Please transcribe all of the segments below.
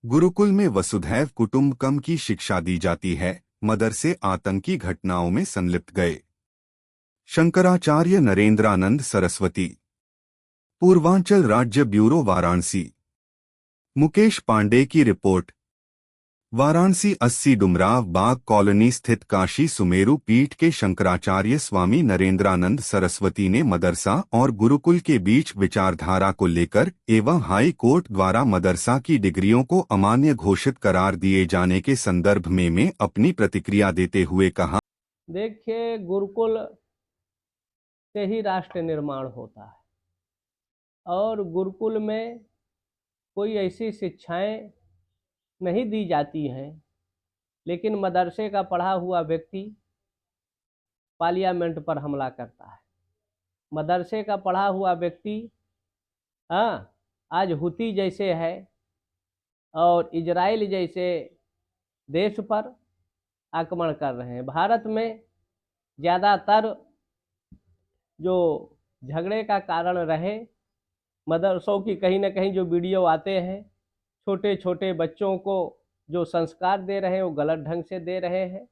गुरुकुल में वसुधैव कुटुंबकम की शिक्षा दी जाती है। मदरसे आतंकी घटनाओं में संलिप्त गए। शंकराचार्य नरेंद्रानंद सरस्वती। पूर्वांचल राज्य ब्यूरो वाराणसी। मुकेश पांडे की रिपोर्ट। वाराणसी 80 डुमराव बाग कॉलोनी स्थित काशी सुमेरु पीठ के शंकराचार्य स्वामी नरेंद्रानंद सरस्वती ने मदरसा और गुरुकुल के बीच विचारधारा को लेकर एवं हाई कोर्ट द्वारा मदरसा की डिग्रियों को अमान्य घोषित करार दिए जाने के संदर्भ में अपनी प्रतिक्रिया देते हुए कहा, देखिए, गुरुकुल से ही राष्ट्र निर्माण होता है और गुरुकुल में कोई ऐसी शिक्षाएं नहीं दी जाती हैं, लेकिन मदरसे का पढ़ा हुआ व्यक्ति पार्लियामेंट पर हमला करता है। मदरसे का पढ़ा हुआ व्यक्ति आज हुती जैसे है और इजराइल जैसे देश पर आक्रमण कर रहे हैं। भारत में ज़्यादातर जो झगड़े का कारण रहे, मदरसों की कहीं ना कहीं जो वीडियो आते हैं, छोटे छोटे बच्चों को जो संस्कार दे रहे हैं वो गलत ढंग से दे रहे हैं।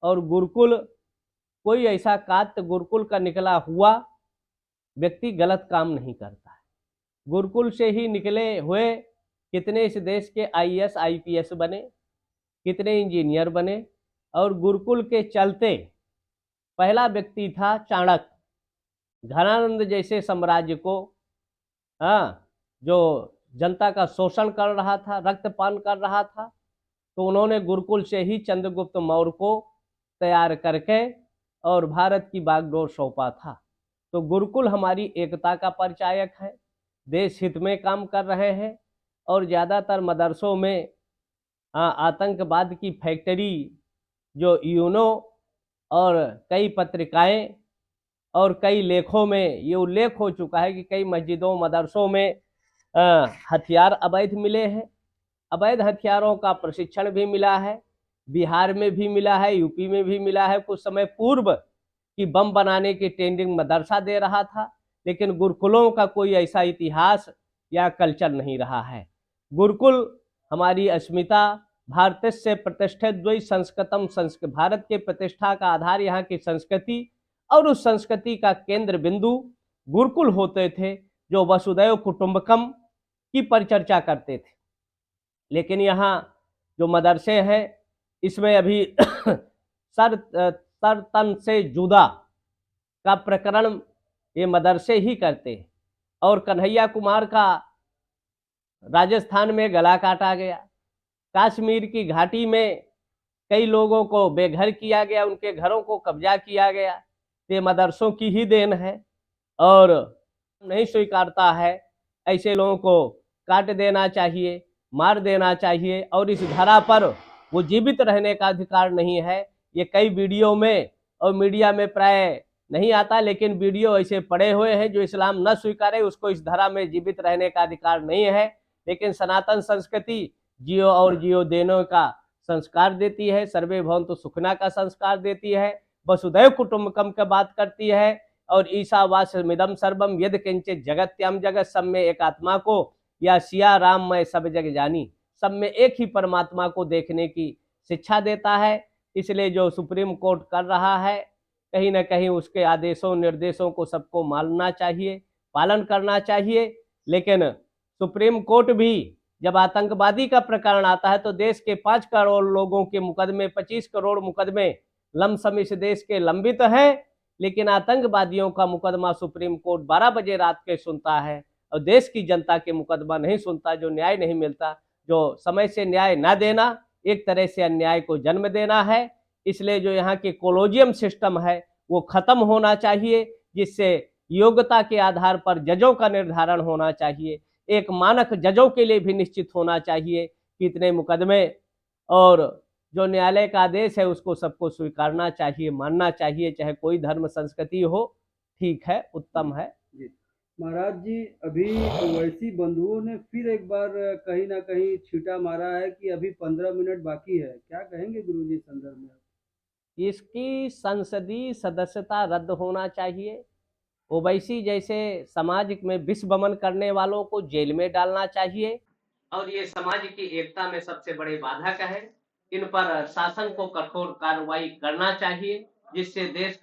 और गुरुकुल, कोई ऐसा कात गुरुकुल का निकला हुआ व्यक्ति गलत काम नहीं करता है। गुरुकुल से ही निकले हुए कितने इस देश के आईएएस आईपीएस बने, कितने इंजीनियर बने। और गुरुकुल के चलते पहला व्यक्ति था चाणक्य, घनानंद जैसे साम्राज्य को जो जनता का शोषण कर रहा था, रक्तपान कर रहा था, तो उन्होंने गुरुकुल से ही चंद्रगुप्त मौर्य को तैयार करके और भारत की बागडोर सौंपा था। तो गुरुकुल हमारी एकता का परिचायक है, देश हित में काम कर रहे हैं। और ज़्यादातर मदरसों में आतंकवाद की फैक्ट्री जो यूनो और कई पत्रिकाएं और कई लेखों में ये उल्लेख हो चुका है कि कई मस्जिदों मदरसों में हथियार अवैध मिले हैं। अवैध हथियारों का प्रशिक्षण भी मिला है, बिहार में भी मिला है, यूपी में भी मिला है। कुछ समय पूर्व कि बम बनाने की ट्रेनिंग मदरसा दे रहा था, लेकिन गुरुकुलों का कोई ऐसा इतिहास या कल्चर नहीं रहा है। गुरुकुल हमारी अस्मिता, भारत से प्रतिष्ठित द्वै संस्कृतम भारत के प्रतिष्ठा का आधार यहाँ की संस्कृति और उस संस्कृति का केंद्र बिंदु गुरुकुल होते थे, जो वसुदैव कुटुंबकम की परिचर्चा करते थे। लेकिन यहाँ जो मदरसे हैं, इसमें अभी सर तन से जुदा का प्रकरण ये मदरसे ही करते हैं। और कन्हैया कुमार का राजस्थान में गला काटा गया, कश्मीर की घाटी में कई लोगों को बेघर किया गया, उनके घरों को कब्जा किया गया, ये मदरसों की ही देन है। और नहीं स्वीकारता है, ऐसे लोगों को काट देना चाहिए, मार देना चाहिए और इस धरा पर वो जीवित रहने का अधिकार नहीं है। ये कई वीडियो में और मीडिया में प्राय नहीं आता, लेकिन वीडियो ऐसे पड़े हुए हैं जो इस्लाम न स्वीकारे उसको इस धरा में जीवित रहने का अधिकार नहीं है। लेकिन सनातन संस्कृति जियो और जियो देने का संस्कार देती है, सर्वे भवन्तु सुखिनः का संस्कार देती है, वसुधैव कुटुंबकम की बात करती है। और ईशावास्यमिदं सर्वम यद् किंचित जगत्याम जगत, सब में एक आत्मा को, या सिया राम मैं सब जग जानी, सब में एक ही परमात्मा को देखने की शिक्षा देता है। इसलिए जो सुप्रीम कोर्ट कर रहा है, कहीं ना कहीं उसके आदेशों निर्देशों को सबको मानना चाहिए, पालन करना चाहिए। लेकिन सुप्रीम कोर्ट भी जब आतंकवादी का प्रकरण आता है तो देश के 5 करोड़ लोगों के मुकदमे, 25 करोड़ मुकदमे लमसम इस देश के लंबित है, लेकिन आतंकवादियों का मुकदमा सुप्रीम कोर्ट 12 बजे रात के सुनता है और देश की जनता के मुकदमा नहीं सुनता। जो न्याय नहीं मिलता, जो समय से न्याय ना देना, एक तरह से अन्याय को जन्म देना है। इसलिए जो यहाँ के कोलोजियम सिस्टम है वो खत्म होना चाहिए, जिससे योग्यता के आधार पर जजों का निर्धारण होना चाहिए, एक मानक जजों के लिए भी निश्चित होना चाहिए कि इतने मुकदमे, और जो न्यायालय का आदेश है उसको सबको स्वीकारना चाहिए, मानना चाहिए, चाहे कोई धर्म संस्कृति हो। ठीक है, उत्तम है जी महाराज जी, अभी ओवैसी बंधुओं ने फिर एक बार कहीं ना कहीं छींटा मारा है कि अभी 15 मिनट बाकी है, क्या कहेंगे गुरुजी इस संदर्भ में? इसकी संसदीय सदस्यता रद्द होना चाहिए। ओवैसी जैसे समाज में विष वमन करने वालों को जेल में डालना चाहिए और ये समाज की एकता में सबसे बड़े बाधक है। इन पर शासन को कठोर कार्रवाई करना चाहिए, जिससे देश